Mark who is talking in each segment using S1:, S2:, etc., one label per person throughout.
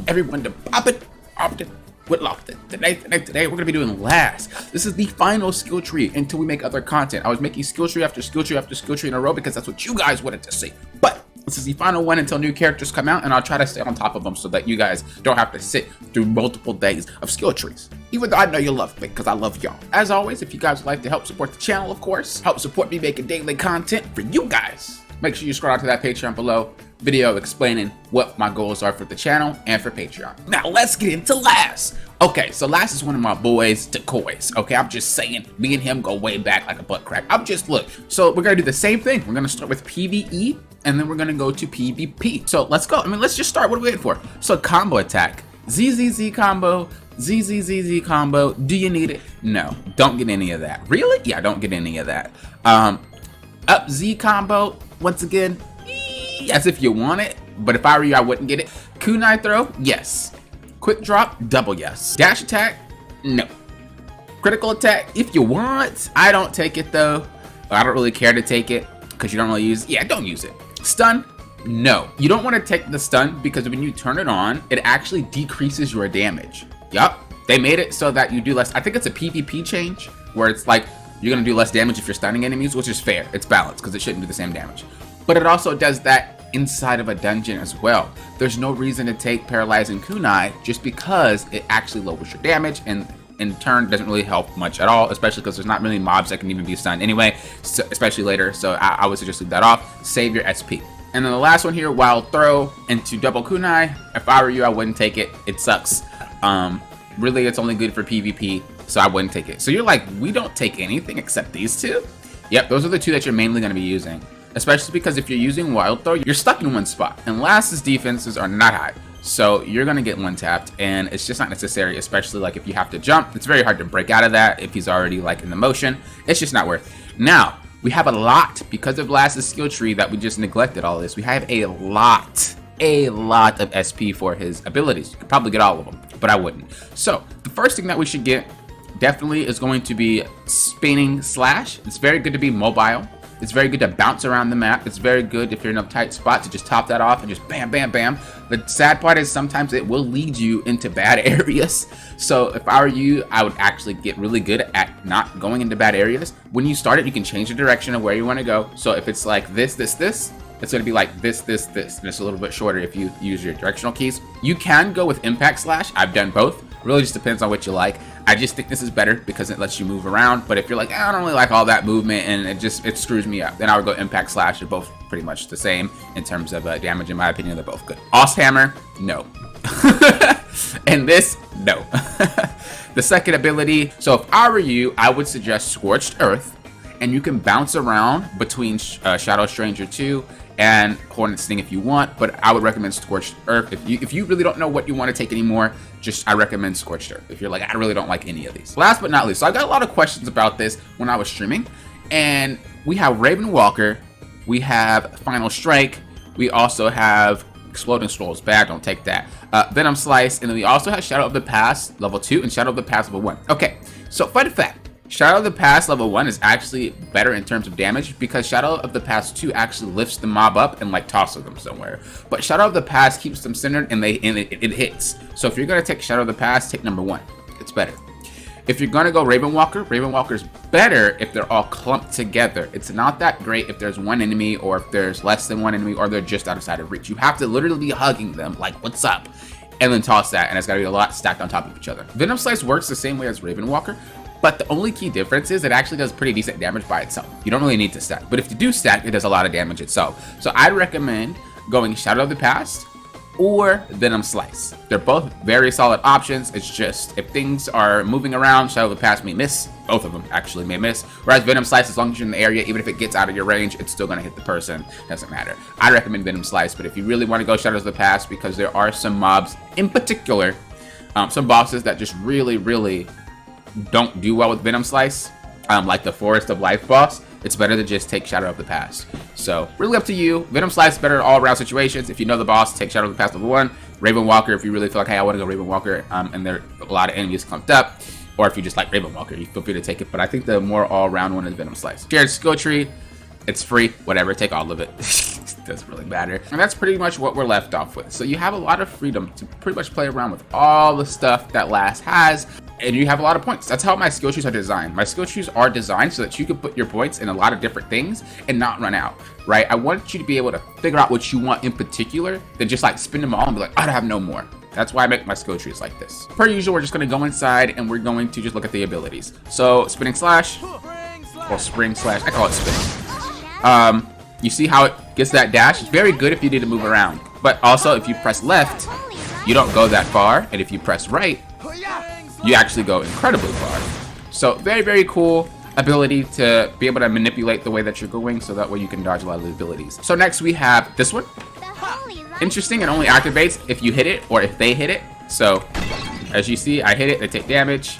S1: everyone to Poppin with Lofton. Today we're gonna be doing last. This is the final skill tree until we make other content. I was making skill tree after skill tree after skill tree in a row because that's what you guys wanted to see. But this is the final one until new characters come out, and I'll try to stay on top of them so that you guys don't have to sit through multiple days of skill trees. Even though I know you love me, because I love y'all. As always, if you guys would like to help support the channel, of course, help support me making daily content for you guys, make sure you scroll out to that Patreon below video explaining what my goals are for the channel and for Patreon. Now let's get into Last. Okay, so Last is one of my boys, Decoys. Okay, I'm just saying, me and him go way back like a butt crack. Look, so we're gonna do the same thing. We're gonna start with PvE, and then we're gonna go to PvP. So let's go. I mean, let's just start. What are we waiting for? So combo attack, ZZZ combo, ZZZZ combo. Do you need it? No, don't get any of that. Really? Yeah, don't get any of that. Up Z combo, once again, yes, if you want it, but if I were you, I wouldn't get it. Kunai throw, yes. Quick drop, double yes. Dash attack, no. Critical attack, if you want. I don't take it though. I don't really care to take it because you don't really use it. Yeah, don't use it. Stun, no. You don't want to take the stun because when you turn it on, it actually decreases your damage. Yup, they made it so that you do less. I think it's a PvP change where it's like you're going to do less damage if you're stunning enemies, which is fair. It's balanced because it shouldn't do the same damage. But it also does that inside of a dungeon as well. There's no reason to take paralyzing kunai just because it actually lowers your damage and in turn doesn't really help much at all, especially because there's not many mobs that can even be stunned anyway, so, especially later. So I would suggest leave that off. Save your SP. And then the last one here, wild throw into double kunai. If I were you, I wouldn't take it. It sucks. Really, it's only good for PvP, so I wouldn't take it. So you're like, we don't take anything except these two? Yep, those are the two that you're mainly going to be using. Especially because if you're using wild throw, you're stuck in one spot. And Last's defenses are not high. So you're gonna get one tapped, and it's just not necessary, especially like if you have to jump. It's very hard to break out of that if he's already like in the motion. It's just not worth it. Now, we have a lot, because of Last's skill tree, that we just neglected all this. We have a lot of SP for his abilities. You could probably get all of them, but I wouldn't. So the first thing that we should get definitely is going to be spinning slash. It's very good to be mobile. It's very good to bounce around the map. It's very good if you're in a tight spot to just top that off and just bam, bam, bam. The sad part is sometimes it will lead you into bad areas. So if I were you, I would actually get really good at not going into bad areas. When you start it, you can change the direction of where you want to go. So if it's like this, it's going to be like this, and it's a little bit shorter if you use your directional keys. You can go with impact slash. I've done both. Really just depends on what you like. I just think this is better because it lets you move around. But if you're like, I don't really like all that movement and it screws me up, then I would go impact slash. They're both pretty much the same in terms of damage. In my opinion, they're both good. Os hammer, no. And this, no. The second ability. So if I were you, I would suggest Scorched Earth, and you can bounce around between Shadow Stranger 2 and Hornet Sting if you want, but I would recommend Scorched Earth. If you really don't know what you want to take anymore, I recommend Scorched Earth. If you're like, I really don't like any of these. Last but not least, so I got a lot of questions about this when I was streaming, and we have Raven Walker, we have Final Strike, we also have Exploding Scrolls. Bad, don't take that. Venom Slice, and then we also have Shadow of the Past level 2 and Shadow of the Past level 1. Okay, so fun fact. Shadow of the Past level 1 is actually better in terms of damage because Shadow of the Past 2 actually lifts the mob up and like tosses them somewhere. But Shadow of the Past keeps them centered and it hits. So if you're gonna take Shadow of the Past, take number 1. It's better. If you're gonna go Raven Walker's better if they're all clumped together. It's not that great if there's one enemy or if there's less than one enemy or they're just outside of reach. You have to literally be hugging them like, what's up? And then toss that, and it's gotta be a lot stacked on top of each other. Venom Slice works the same way as Raven Walker, but the only key difference is it actually does pretty decent damage by itself. You don't really need to stack, but if you do stack, it does a lot of damage itself. So I'd recommend going Shadow of the Past or Venom Slice. They're both very solid options. It's just if things are moving around, Shadow of the Past may miss. Both of them actually may miss. Whereas Venom Slice, as long as you're in the area, even if it gets out of your range, it's still going to hit the person. Doesn't matter. I recommend Venom Slice, but if you really want to go Shadows of the Past, because there are some mobs in particular, some bosses that just really don't do well with Venom Slice, like the Forest of Life boss, it's better to just take Shadow of the Past. So really up to you. Venom Slice is better in all around situations. If you know the boss, take Shadow of the Past level 1. Raven Walker, if you really feel like, hey, I want to go Raven Walker, and there are a lot of enemies clumped up, or if you just like Raven Walker, you feel free to take it. But I think the more all-around one is Venom Slice. Shared skill tree, it's free, whatever, take all of it. doesn't really matter. And that's pretty much what we're left off with. So you have a lot of freedom to pretty much play around with all the stuff that Last has, and you have a lot of points. That's how my skill trees are designed. My skill trees are designed so that you can put your points in a lot of different things and not run out, right? I want you to be able to figure out what you want in particular, then just like spin them all and be like, I don't have no more. That's why I make my skill trees like this. Per usual, we're just gonna go inside and we're going to just look at the abilities. So spinning slash, or spring slash, I call it spinning. You see how it gets that dash? It's very good if you need to move around. But also if you press left, you don't go that far. And if you press right, you actually go incredibly far. So very, very cool ability to be able to manipulate the way that you're going, so that way you can dodge a lot of the abilities. So next we have this one. Interesting, it only activates if you hit it or if they hit it. So as you see, I hit it, they take damage.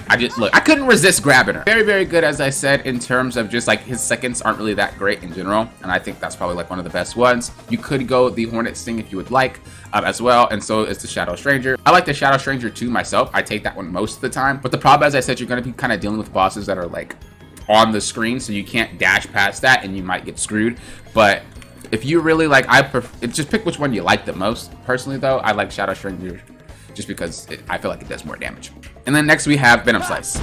S1: I couldn't resist grabbing her. Very, very good, as I said, in terms of just like his seconds aren't really that great in general, and I think that's probably like one of the best ones. You could go the Hornet Sting if you would like as well, and so is the Shadow Stranger. I like the Shadow Stranger too myself. I take that one most of the time, but the problem, as I said, you're going to be kind of dealing with bosses that are like on the screen, so you can't dash past that and you might get screwed. But if you really like, just pick which one you like the most. Personally though, I like Shadow Stranger just because I feel like it does more damage. And then next we have Venom Slice.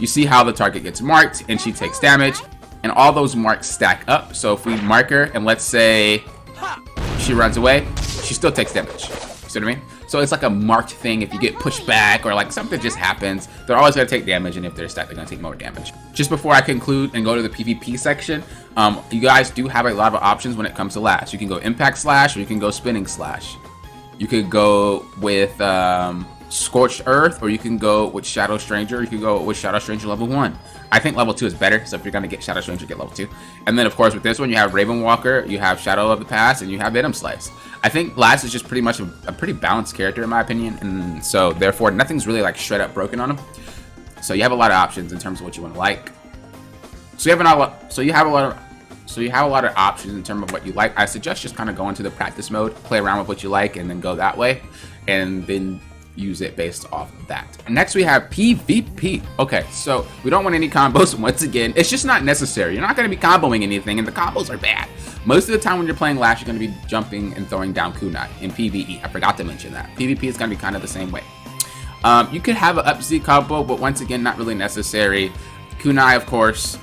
S1: You see how the target gets marked and she takes damage, and all those marks stack up. So if we mark her and let's say she runs away, she still takes damage. See what I mean? So it's like a marked thing. If you get pushed back or like something just happens, they're always going to take damage, and if they're stacked, they're going to take more damage. Just before I conclude and go to the PvP section, you guys do have a lot of options when it comes to Lash. You can go Impact Slash, or you can go Spinning Slash. You could go with Scorched Earth, or you can go with Shadow Stranger. You can go with Shadow Stranger level 1. I think level 2 is better, so if you're going to get Shadow Stranger, get level 2. And then, of course, with this one, you have Raven Walker, you have Shadow of the Past, and you have Venom Slice. I think Last is just pretty much a pretty balanced character, in my opinion, and so, therefore, nothing's really, like, straight up broken on him. So you have a lot of options in terms of what you want to like. So you have a lot of options in terms of what you like. I suggest just kind of go into the practice mode, play around with what you like, and then go that way, and then use it based off of that. Next we have PvP. Okay, so we don't want any combos. Once again, it's just not necessary. You're not going to be comboing anything, and the combos are bad. Most of the time when you're playing Lash, you're going to be jumping and throwing down kunai. In PvE, I forgot to mention that. PvP is going to be kind of the same way. You could have an up Z combo, but once again, not really necessary. Kunai, of course.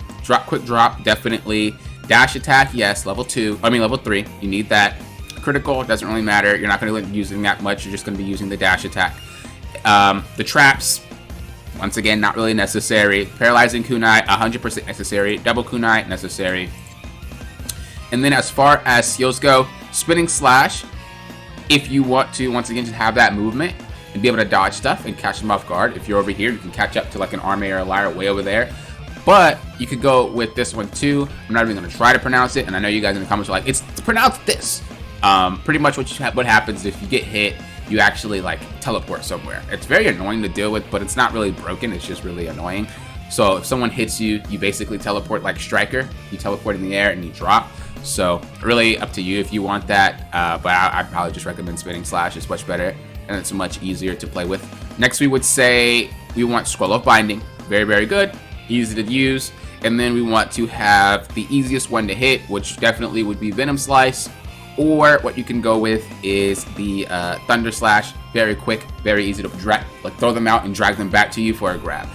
S1: Quick drop, definitely. Dash attack, yes, level 3, you need that. Critical, doesn't really matter. You're not going to be using that much. You're just going to be using the dash attack. The traps, once again, not really necessary. Paralyzing kunai, 100% necessary. Double kunai, necessary. And then as far as skills go, Spinning Slash, if you want to, once again, just have that movement and be able to dodge stuff and catch them off guard. If you're over here, you can catch up to like an Arme or a Lyre way over there. But you could go with this one too. I'm not even going to try to pronounce it, and I know you guys in the comments are like, it's pronounced this. Pretty much what happens if you get hit, you actually like teleport somewhere. It's very annoying to deal with, but it's not really broken. It's just really annoying. So if someone hits you, you basically teleport like Striker. You teleport in the air and you drop. So really up to you if you want that. But I'd probably just recommend Spinning Slash. It's much better and it's much easier to play with. Next, we would say we want Scroll of Binding. Very, very good. Easy to use. And then we want to have the easiest one to hit, which definitely would be Venom Slice. Or what you can go with is the Thunder Slash. Very quick, very easy to throw them out and drag them back to you for a grab.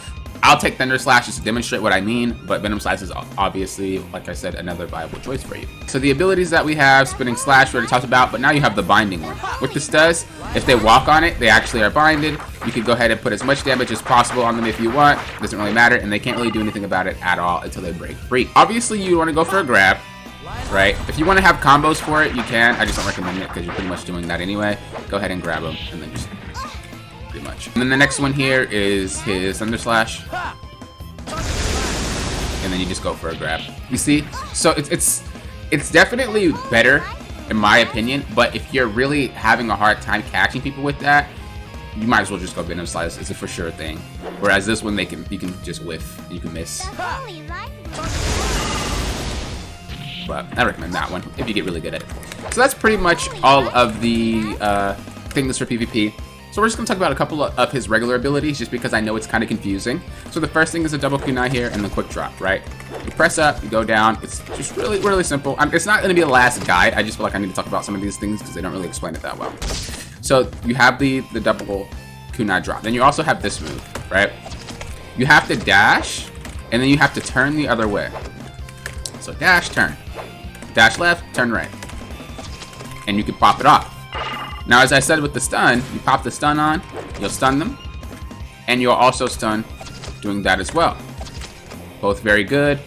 S1: I'll take Thunder Slash just to demonstrate what I mean, but Venom Slice is obviously, like I said, another viable choice for you. So the abilities that we have, Spinning Slash, we already talked about, but now you have the Binding one. What this does, if they walk on it, they actually are binded. You can go ahead and put as much damage as possible on them if you want. It doesn't really matter, and they can't really do anything about it at all until they break free. Obviously, you want to go for a grab, right? If you want to have combos for it, you can. I just don't recommend it because you're pretty much doing that anyway. Go ahead and grab them, and then just pretty much. And then the next one here is his Thunder Slash. And then you just go for a grab. You see? So it's definitely better, in my opinion, but if you're really having a hard time catching people with that, you might as well just go Venom Slice. It's a for sure thing. Whereas this one, you can just whiff. You can miss. But I recommend that one if you get really good at it. So that's pretty much all of the things for PvP. So we're just going to talk about a couple of his regular abilities just because I know it's kind of confusing. So the first thing is a double kunai here and the quick drop, right? You press up, you go down. It's just really, really simple. It's not going to be the last guide. I just feel like I need to talk about some of these things because they don't really explain it that well. So you have the double kunai drop. Then you also have this move, right? You have to dash, and then you have to turn the other way. So dash, turn. Dash left, turn right. And you can pop it off. Now, as I said with the stun, you pop the stun on, you'll stun them, and you'll also stun doing that as well. Both very good,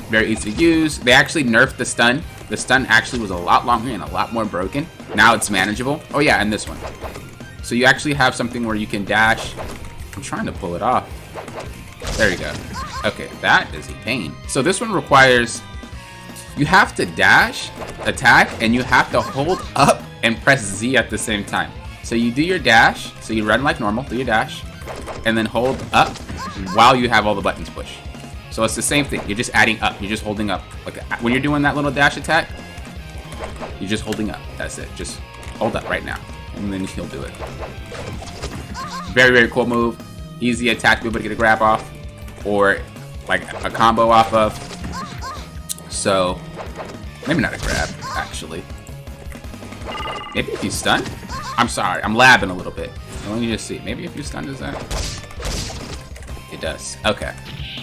S1: very easy to use. They actually nerfed the stun. The stun actually was a lot longer and a lot more broken. Now it's manageable. Oh yeah, and this one. So you actually have something where you can dash. I'm trying to pull it off. There you go. Okay, that is a pain. So this one requires, you have to dash, attack, and you have to hold up and press Z at the same time. So you do your dash, so you run like normal, do your dash, and then hold up while you have all the buttons pushed. So it's the same thing, you're just adding up, you're just holding up. Like when you're doing that little dash attack, you're just holding up, that's it. Just hold up right now, and then he'll do it. Very, very cool move. Easy attack to be able to get a grab off, or like a combo off of. So, maybe not a grab, actually. Maybe if you stun? I'm sorry, I'm labbing a little bit. Let me just see. Maybe if you stun, does that? It does. Okay.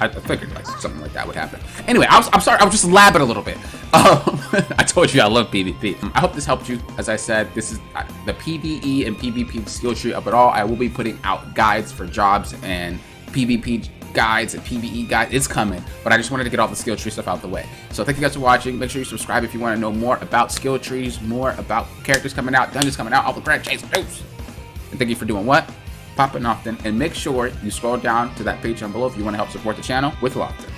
S1: I figured like something like that would happen. Anyway, I'm sorry, I was just labbing a little bit. I told you I love PvP. I hope this helped you. As I said, this is the PvE and PvP skill tree of it all. I will be putting out guides for jobs and PvP guides and PvE guides. It's coming, but I just wanted to get all the skill tree stuff out the way. So thank you guys for watching. Make sure you subscribe if you want to know more about skill trees, more about characters coming out, dungeons coming out, all the crap chase news. And thank you for doing what? Poppin' Lofton. And make sure you scroll down to that page down below if you want to help support the channel with Lofton.